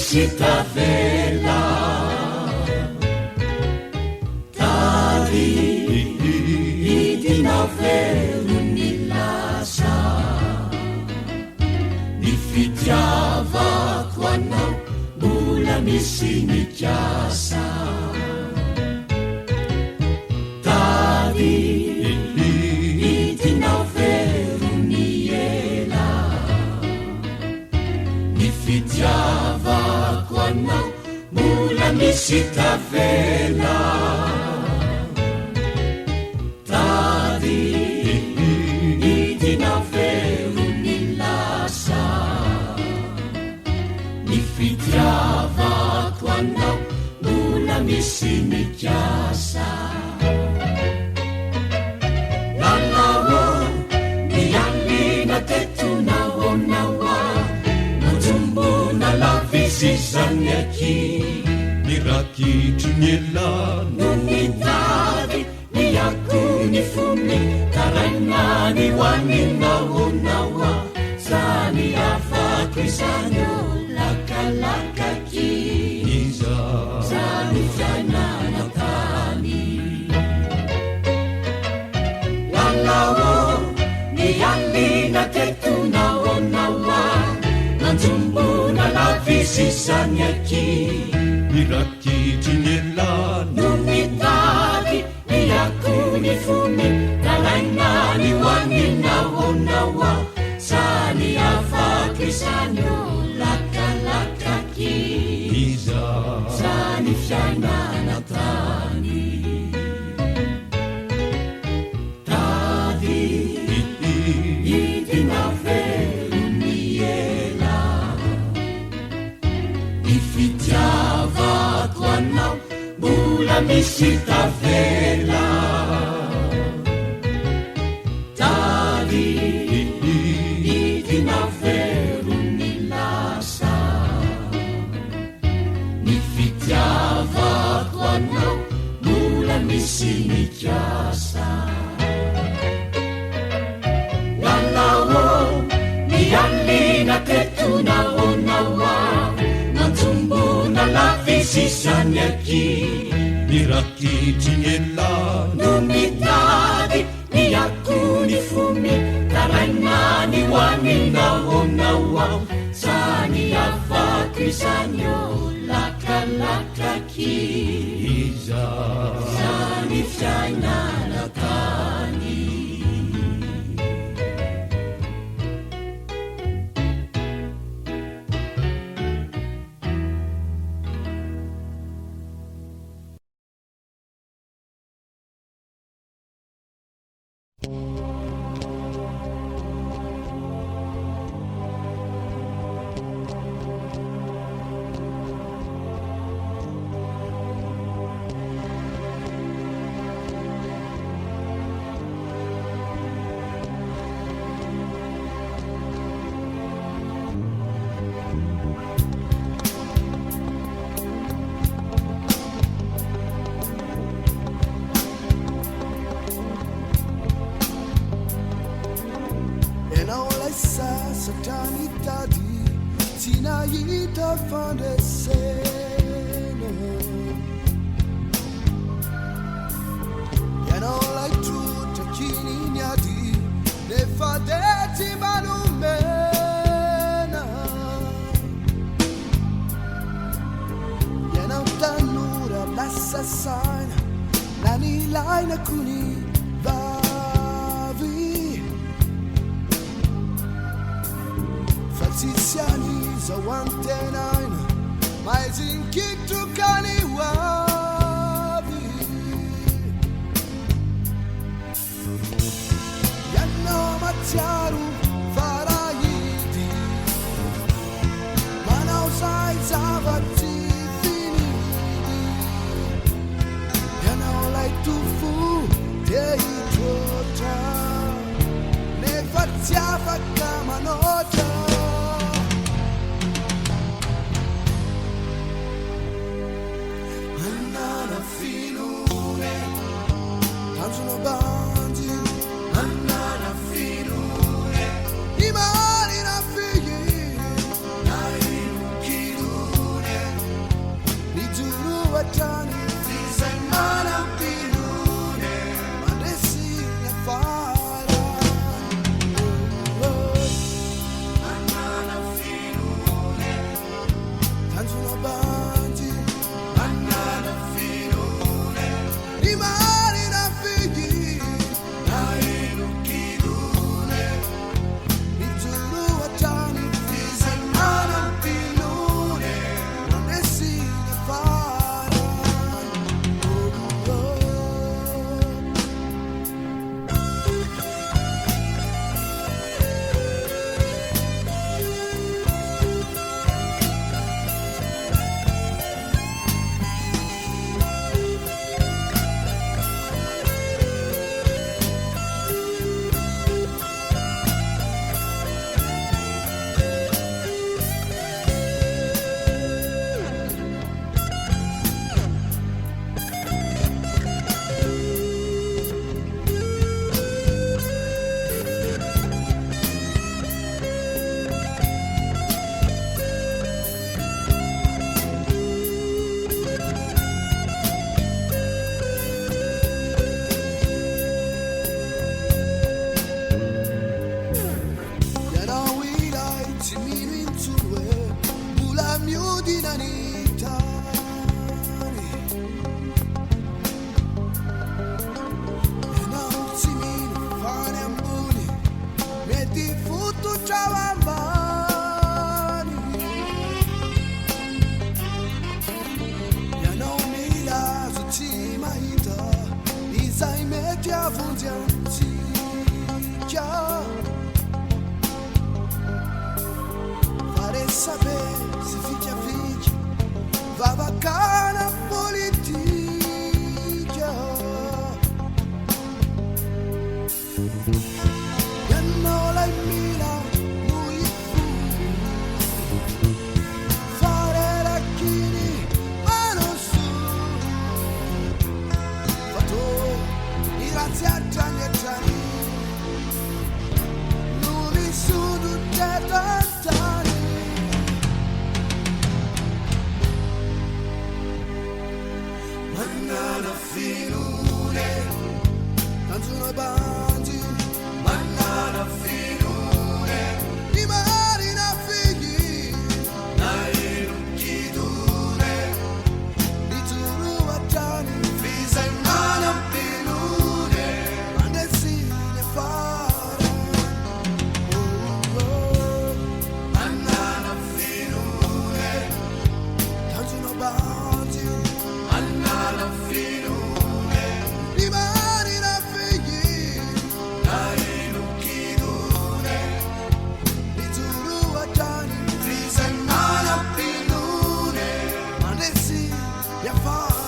misitavela tari idinaveloni lasa ny fitiavako anao mbola misy mikasa tari idinaveloni ela ny fitiavako anao mbola misy tavela tari idinaveloni lasa ny fitiavako anao mbola misy mikasa lalao mialina tetunaonawa nojombona lavisizany aky mirakitry ny elano mitady miakony fome karainany hoaninaonawa zany afako izany lakalakaky iza zany fiainana tany lalao mialina tetunaonawa nanjombona lavisizany aky mirakitry ny elano mitady miakony fome karainany hoaninaonawa zany afako izany lakalakaky iza zany fiainana tany tady idinaveloni ela ny fitiavako anao mbola misy tavela tady idinaveloni lasa ny fitiavako anao mbola misy mikasa lalao mialina tetunaonawa nanjombona lavisizany aky mirakitry ny elano mitady miakony fome karainany hoaninaonawa zany afako izany lakalakaky iza zany fiainana tany Satanittadi sinaita fandesene yanolai tutta chinignadi ne fadeti manumena yanautanura l'assassin nani laina kuni Sisiani zawantenain mais inkitu kaniwabi yanno matiaru farayidi manausai zavati fini yanno lai tufu dei trota ne fazia fakka manota sono bandi andare finure i mari na figli dai chi dure nefatsiatranyatany no misodotratantany manana finone tanjona bandy manana finone ni marina figli na ilukidune ni turuatani fisa imana pinune mandesi ne fara manana finune tanjona bandy manana finune ni marina figli na ilukidune ni turuatani fisa imana pinune mandesi ya fara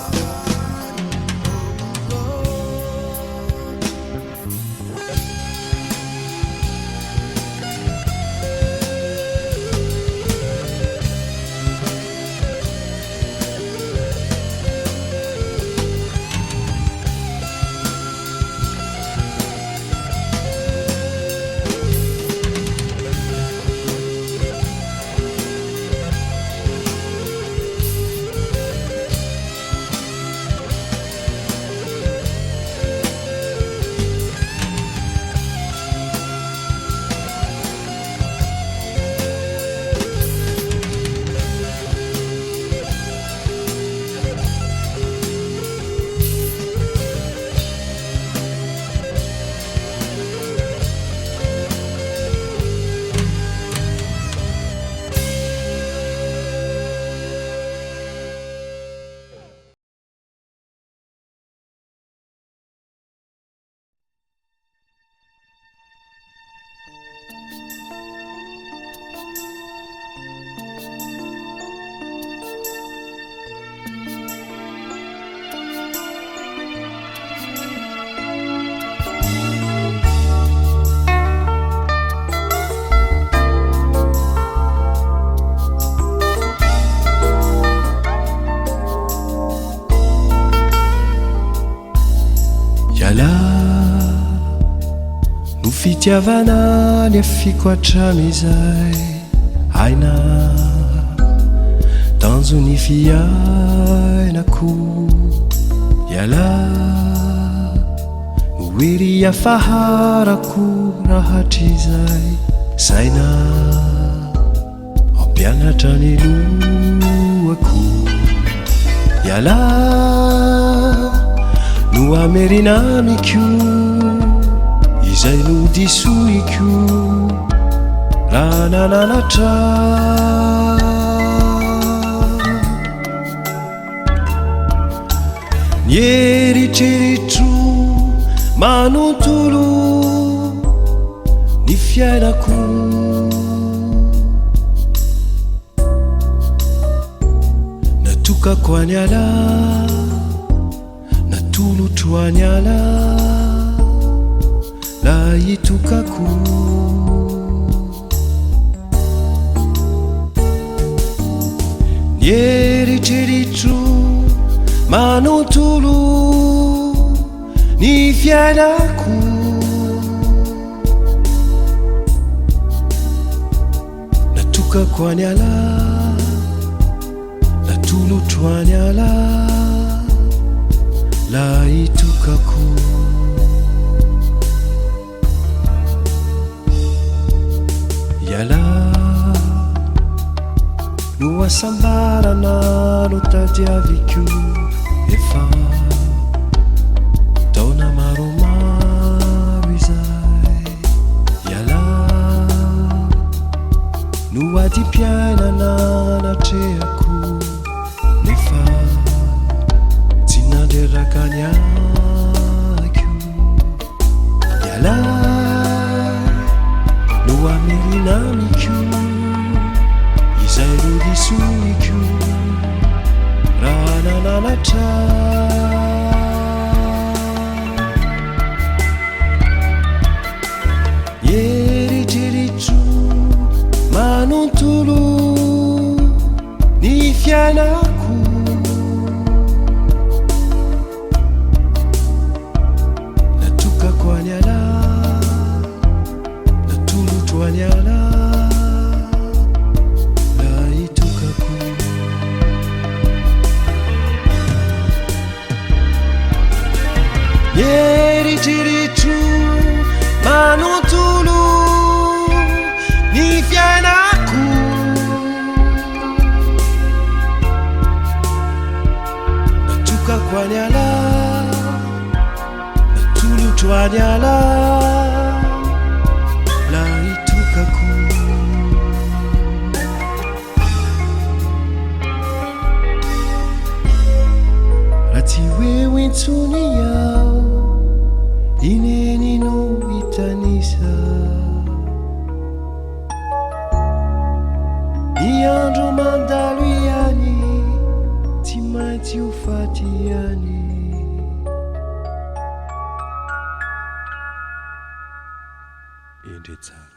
No fitiavana ny afiko hatramizay aina tanjo ny fiainako iala no ery afaharako rahatrizay saina ampianatra ny lohako iala no amerinamiko izay no disoiko raha nananatra ny eritreritro manontolo ny fiainako natokako any ala natolotro any ala la itokako ny eritreritro manontolo ny fiainako natokako any ala natolotro any ala la itokako iala no asambarana no tadiaviko efa taona maromaro izay iala no adi-piainana natrehako nefa tsy nandreraka ny aiko iala no amerinamiko izay no disoiko raha nananatra eritreritro manontolo ny fiainako Nierijirichu manutulu ni fianaku natuka kwanyala natulu twanyala la itukaku ati wewe ntuni yao inenino itanisa iandro mandalo ihany tsy maintsy ho faty ihany endre tsara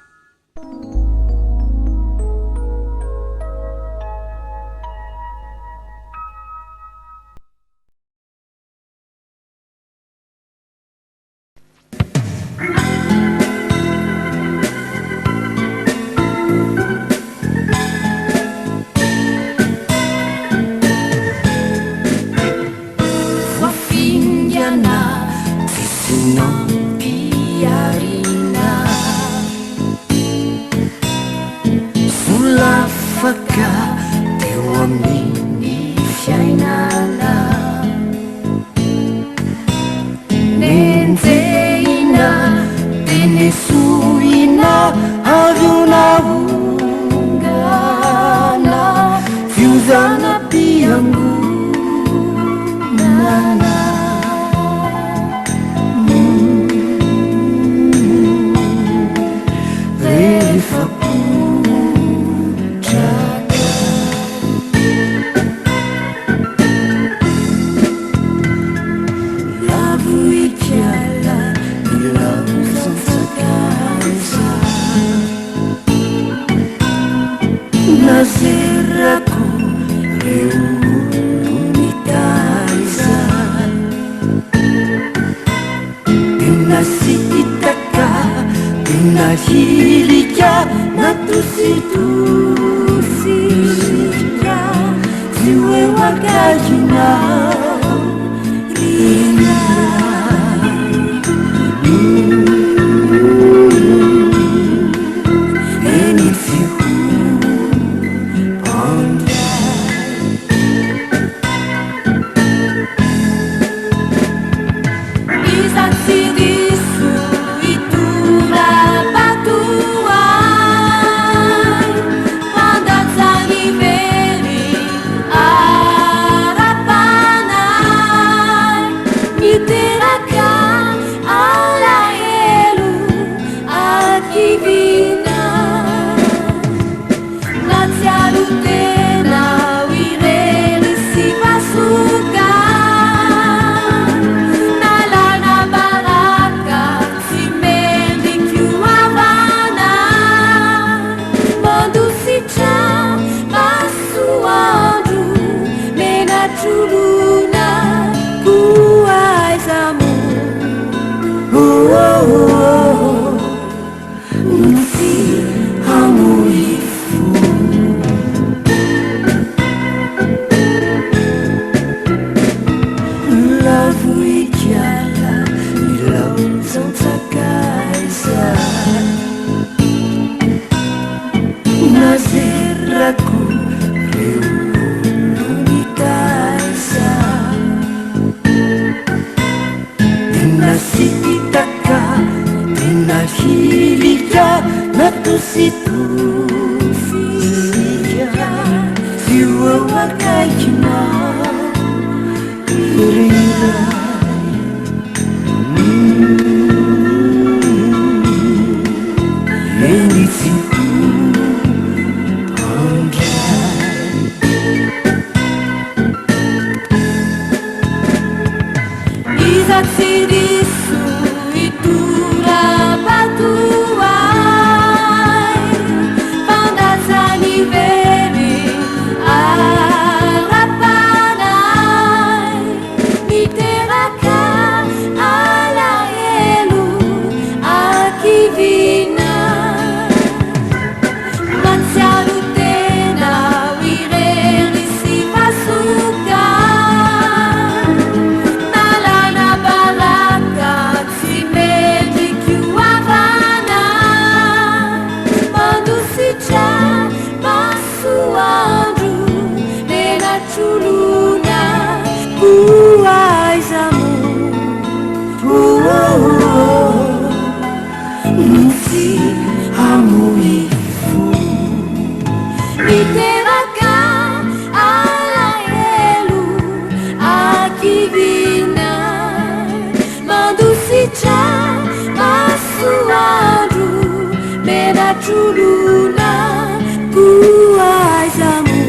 turunan kuasamu.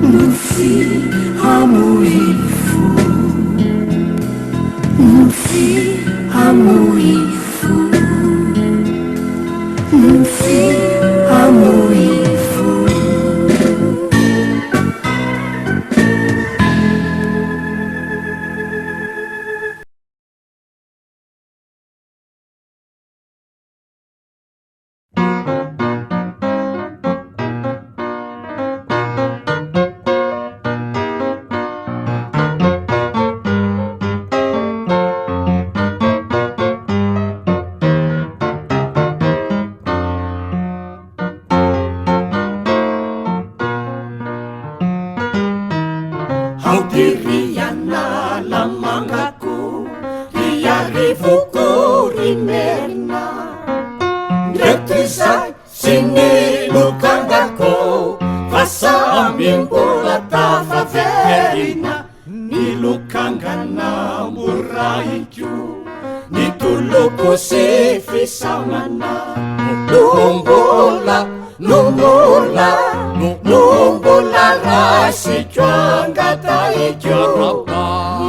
Mufi hamuifu, mufi hamuifu, mufi hamuifu. Haudiriana lamangaku, riarivuku rimerina. Ndetisai sini lukangako, fasa amimbola tafaverina. Nilukangana muraiju, nituluku si fisamana. Numbola, numbola, numbola rasi juanga taijo.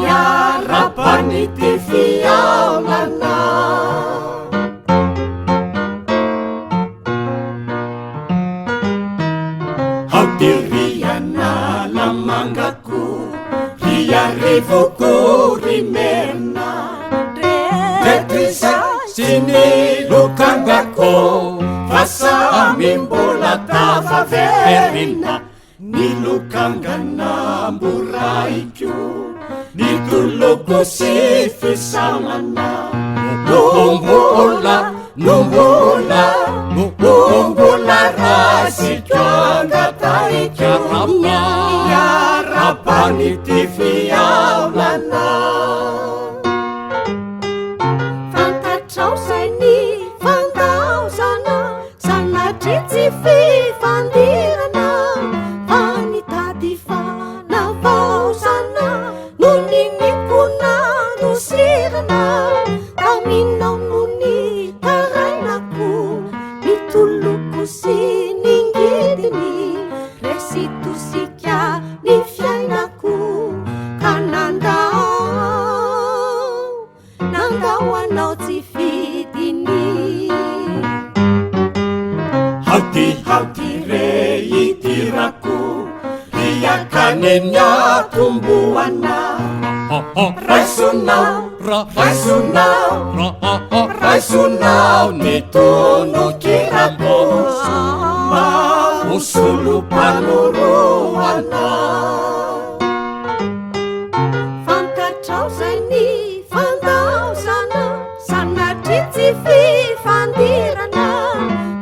Ya rapani tifiaulana. Haudiriana lamangaku, riarivuku rimerna. Tetisa sini lukangako, fasa amimbola tafaverina. Nilukangana muraiju, nituluku si fisamana. Numbola, numbola, numbola rasi juanga taijo. Ya rapani tifiaulana. Fantatrao sainy fandaozana, sana tritsy fifandirana. Fanitady fanavaozana, no ninikona nosirana. Kaminao no ny tarainako, mitoloko sy ningidiny. Resy tosika ny fiainako, ka nandao anao tsy fidiny. Hauti re itirako, riakanenya tumbuana. Raisunau, raisunau, raisunau nitunukirako. Mausulu panuruana. Fantatrao sainy fandaozana, sana tritsy fifandirana.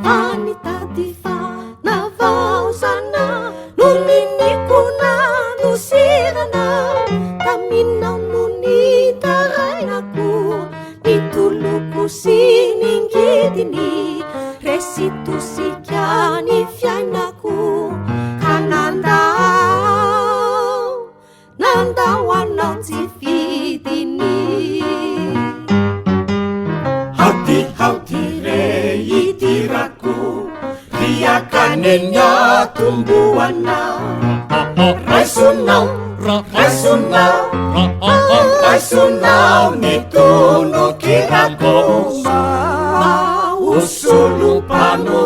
Fanitady fanavaozana, no ninikona nosirana. Kaminao no ny tarainako, nitoloko sy ningidiny. Resy tosika ny fiainako, ka nandao anao tsy fidiny. Hauti re itirako, riakanenya tumbuana. Raisunau, raisunau, raisunau nitunukirako. Mausulu panu